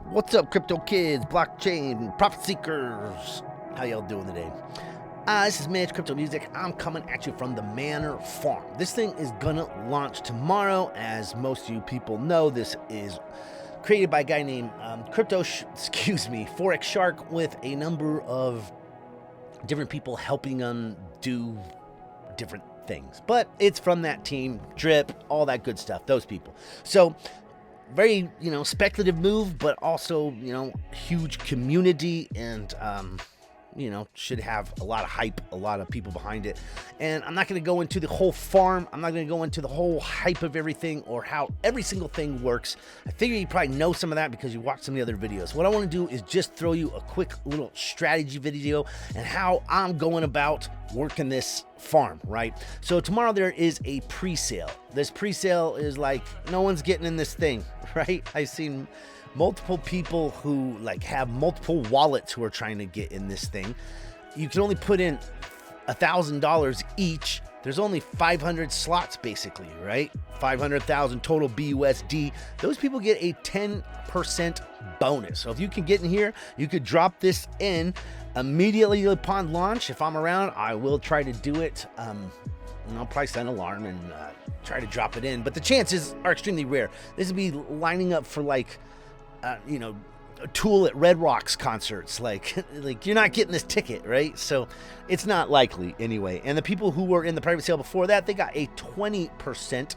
What's up, crypto kids, blockchain, profit seekers? How y'all doing today? This is Mitch, Crypto Music. I'm coming at you from the Manor Farm. This thing is gonna launch tomorrow. As most of you people know, this is created by a guy named Forex Shark, with a number of different people helping them do different things. But it's from that team, Drip, all that good stuff, those people. So very, speculative move, but also, huge community, and, should have a lot of hype, a lot of people behind it. And I'm not going to go into the whole farm. I'm not going to go into the whole hype of everything or how every single thing works. I figure you probably know some of that because you watched some of the other videos. What I want to do is just throw you a quick little strategy video and how I'm going about working this farm, right? So tomorrow there is a pre-sale. This pre-sale is like, no one's getting in this thing, right? I've seen multiple people who have multiple wallets who are trying to get in this thing. You can only put in $1,000 each. There's only 500 slots basically, right? 500,000 total BUSD. Those people get a 10% bonus. So if you can get in here, you could drop this in immediately upon launch. If I'm around, I will try to do it. And I'll probably set an alarm and try to drop it in. But the chances are extremely rare. This would be lining up for a Tool at Red Rocks concerts. Like you're not getting this ticket, right? So it's not likely anyway. And the people who were in the private sale before that, they got a 20%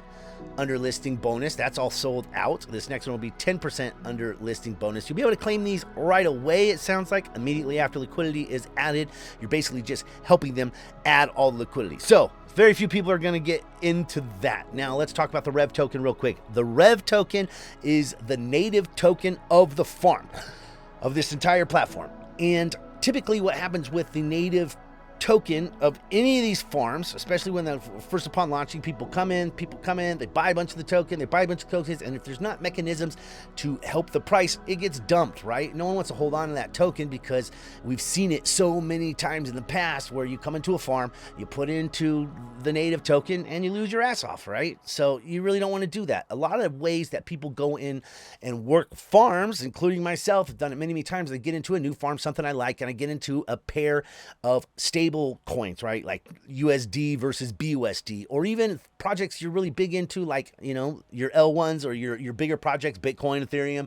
under listing bonus. That's all sold out. This next one will be 10% under listing bonus. You'll be able to claim these right away, it sounds like, immediately after liquidity is added. You're basically just helping them add all the liquidity. So very few people are going to get into that. Now let's talk about the Rev token real quick. The Rev token is the native token of the farm, of this entire platform. And typically what happens with the native token of any of these farms, especially when they're first upon launching, people come in, they buy a bunch of the token, they buy a bunch of tokens, and if there's not mechanisms to help the price, it gets dumped, right? No one wants to hold on to that token because we've seen it so many times in the past where you come into a farm, you put into the native token, and you lose your ass off, right? So you really don't want to do that. A lot of ways that people go in and work farms, including myself, have done it many, many times. I get into a new farm, something I like, and I get into a pair of stable coins, right? Like USD versus BUSD, or even projects you're really big into, like, your L1s or your bigger projects, Bitcoin, Ethereum,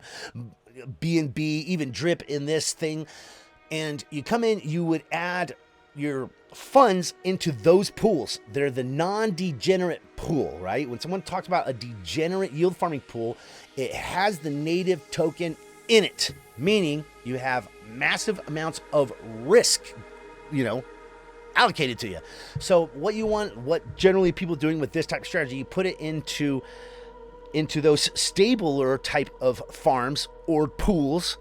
BNB, even Drip in this thing. And you come in, you would add your funds into those pools. They're the non-degenerate pool, right? When someone talks about a degenerate yield farming pool, it has the native token in it, meaning you have massive amounts of risk, allocated to you. So what you want, what generally people doing with this type of strategy, you put it into those stabler type of farms or pools,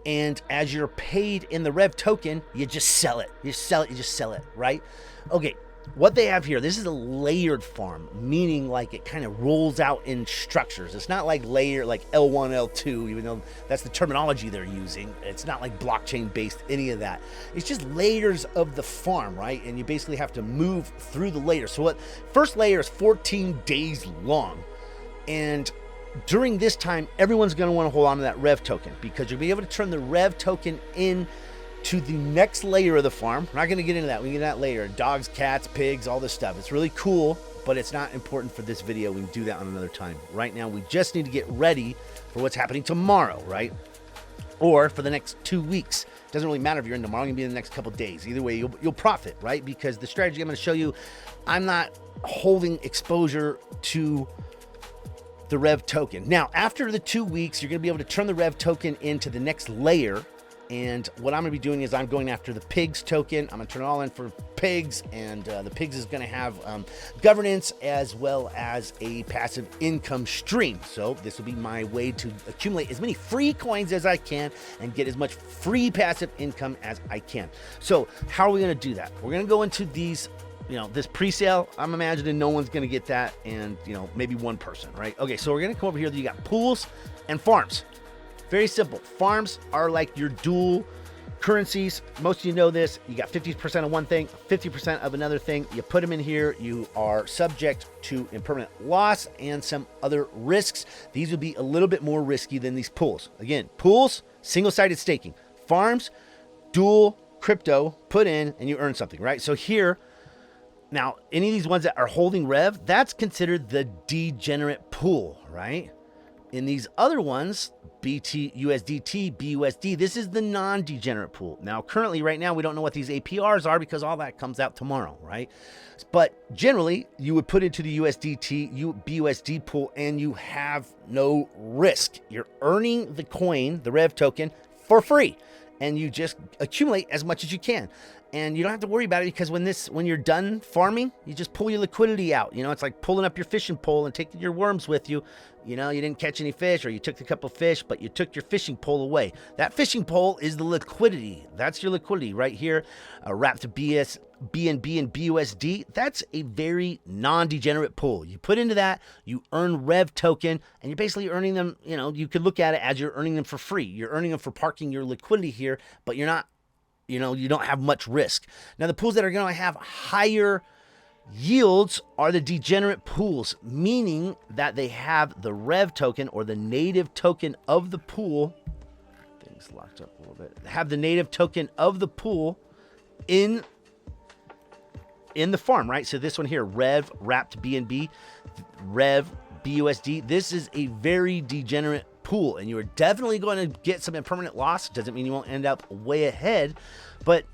and as you're paid in the Rev token, you just sell it. You sell it, right? Okay, what they have here, this is a layered farm, meaning it kind of rolls out in structures. It's not like layer, like L1, L2, even though that's the terminology they're using. It's not like blockchain based, any of that. It's just layers of the farm, right? And you basically have to move through the layers. So first layer is 14 days long. And during this time, everyone's going to want to hold on to that Rev token, because you'll be able to turn the Rev token in to the next layer of the farm. We're not going to get into that. We can get that later. Dogs, cats, pigs, all this stuff. It's really cool, but it's not important for this video. We can do that on another time. Right now, we just need to get ready for what's happening tomorrow, right? Or for the next 2 weeks. It doesn't really matter if you're in tomorrow. It's going to be in the next couple days. Either way, you'll profit, right? Because the strategy I'm going to show you, I'm not holding exposure to the Rev token. Now, after the 2 weeks, you're going to be able to turn the Rev token into the next layer. And what I'm going to be doing is I'm going after the pigs token. I'm going to turn it all in for pigs, and the pigs is going to have governance as well as a passive income stream. So this will be my way to accumulate as many free coins as I can and get as much free passive income as I can. So how are we going to do that? We're going to go into these, this pre-sale. I'm imagining no one's going to get that, and maybe one person, right? Okay, so we're going to come over here. You got pools and farms. Very simple. Farms are like your dual currencies, most of you know this, you got 50% of one thing, 50% of another thing. You put them in here, you are subject to impermanent loss and some other risks. These would be a little bit more risky than these pools. Again, pools, single-sided staking. Farms, dual crypto, put in, and you earn something, right? So here, now, any of these ones that are holding rev, that's considered the degenerate pool, right? In these other ones, BT, USDT, BUSD, this is the non-degenerate pool. Now, currently, right now, we don't know what these APRs are because all that comes out tomorrow, right? But generally, you would put into the USDT, BUSD pool, and you have no risk. You're earning the coin, the rev token, for free, and you just accumulate as much as you can. And you don't have to worry about it because when you're done farming, you just pull your liquidity out. You know, it's like pulling up your fishing pole and taking your worms with you. You know, you didn't catch any fish, or you took a couple of fish, but you took your fishing pole away. That fishing pole is the liquidity. That's your liquidity right here. Wrapped to BNB and BUSD. That's a very non-degenerate pool. You put into that, you earn rev token, and you're basically earning them. You know, you could look at it as you're earning them for free. You're earning them for parking your liquidity here, but you're not. You know, you don't have much risk. Now, the pools that are going to have higher yields are the degenerate pools, meaning that they have the rev token or the native token of the pool. Things locked up a little bit. Have the native token of the pool in the farm, right? So this one here, rev wrapped BNB, rev BUSD. This is a very degenerate pool, and you are definitely going to get some impermanent loss. Doesn't mean you won't end up way ahead, but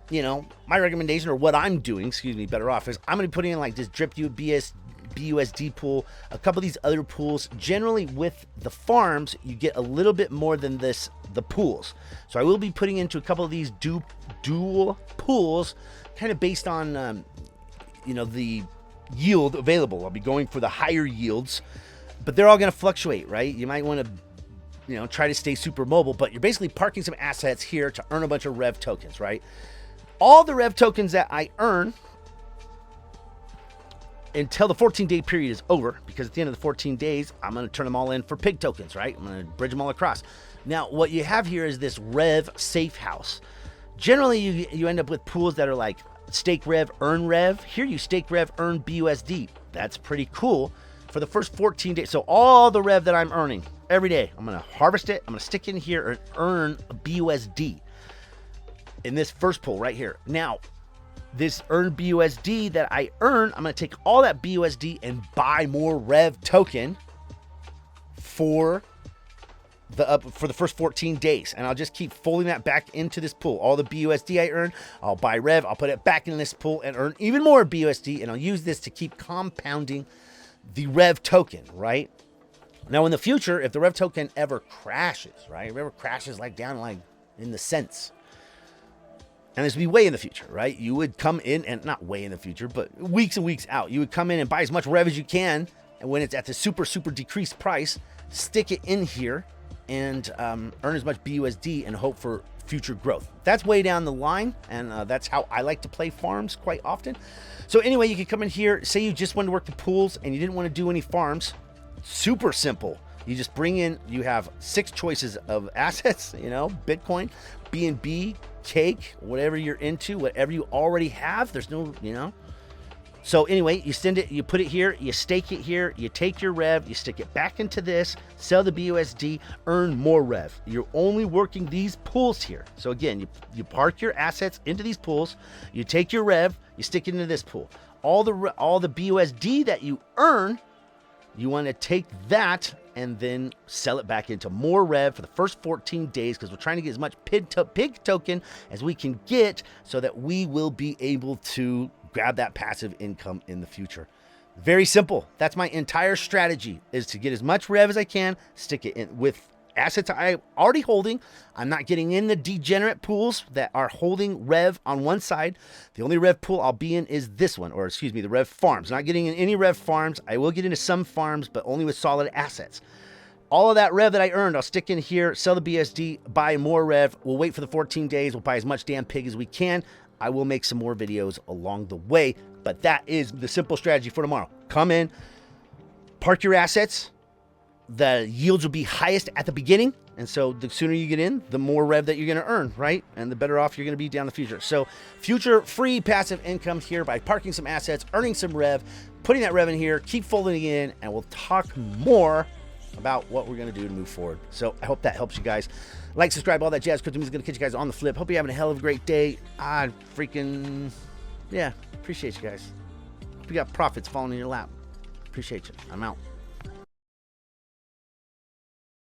you know, my recommendation, or what I'm doing, better off, is I'm going to be putting in like this drip BUSD pool, a couple of these other pools. Generally with the farms, you get a little bit more than this, the pools. So I will be putting into a couple of these dual pools, kind of based on, you know, the yield available. I'll be going for the higher yields, but they're all going to fluctuate, right? You might want to, you know, try to stay super mobile, but you're basically parking some assets here to earn a bunch of rev tokens, right? All the rev tokens that I earn until the 14-day period is over, because at the end of the 14 days, I'm going to turn them all in for pig tokens, right? I'm going to bridge them all across. Now, what you have here is this rev safe house. Generally, you end up with pools that are like stake rev, earn rev. Here you stake rev, earn BUSD. That's pretty cool for the first 14 days. So all the rev that I'm earning every day, I'm going to harvest it. I'm going to stick in here and earn a BUSD in this first pool right here. Now, this earn BUSD that I earn, I'm going to take all that BUSD and buy more rev token for the first 14 days, and I'll just keep folding that back into this pool. All the BUSD I earn, I'll buy rev, I'll put it back in this pool and earn even more BUSD, and I'll use this to keep compounding the rev token, right? Now, in the future, if the rev token ever crashes, right? If it ever crashes like down like in the cents, and this would be way in the future, right? You would come in, and not way in the future, but weeks and weeks out, you would come in and buy as much rev as you can, and when it's at the super decreased price, stick it in here and earn as much BUSD and hope for future growth. That's way down the line, and that's how I like to play farms quite often. So anyway, you can come in here, say you just wanted to work the pools and you didn't want to do any farms. Super simple. You just bring in, you have 6 choices of assets, you know, Bitcoin, BNB, cake, whatever you're into, whatever you already have. There's no, you know. So anyway, you send it, you put it here, you stake it here, you take your rev, you stick it back into this, sell the BUSD, earn more rev. You're only working these pools here. So again, you park your assets into these pools, you take your rev, you stick it into this pool. All the BUSD that you earn, you want to take that and then sell it back into more rev for the first 14 days, because we're trying to get as much pig token as we can get so that we will be able to grab that passive income in the future. Very simple. That's my entire strategy, is to get as much rev as I can, stick it in with assets I'm already holding. I'm not getting in the degenerate pools that are holding rev on one side. The only rev pool I'll be in is this one, or excuse me, the rev farms. Not getting in any rev farms. I will get into some farms, but only with solid assets. All of that rev that I earned, I'll stick in here, sell the BSD, buy more rev. We'll wait for the 14 days. We'll buy as much damn pig as we can. I will make some more videos along the way, but that is the simple strategy for tomorrow. Come in, park your assets. The yields will be highest at the beginning. And so the sooner you get in, the more rev that you're going to earn, right? And the better off you're going to be down the future. So future free passive income here by parking some assets, earning some rev, putting that rev in here, keep folding it in, and we'll talk more about what we're going to do to move forward. So I hope that helps you guys. Like, subscribe, all that jazz. Crypto music is going to catch you guys on the flip. Hope you're having a hell of a great day. Yeah, appreciate you guys. Hope you got profits falling in your lap. Appreciate you. I'm out.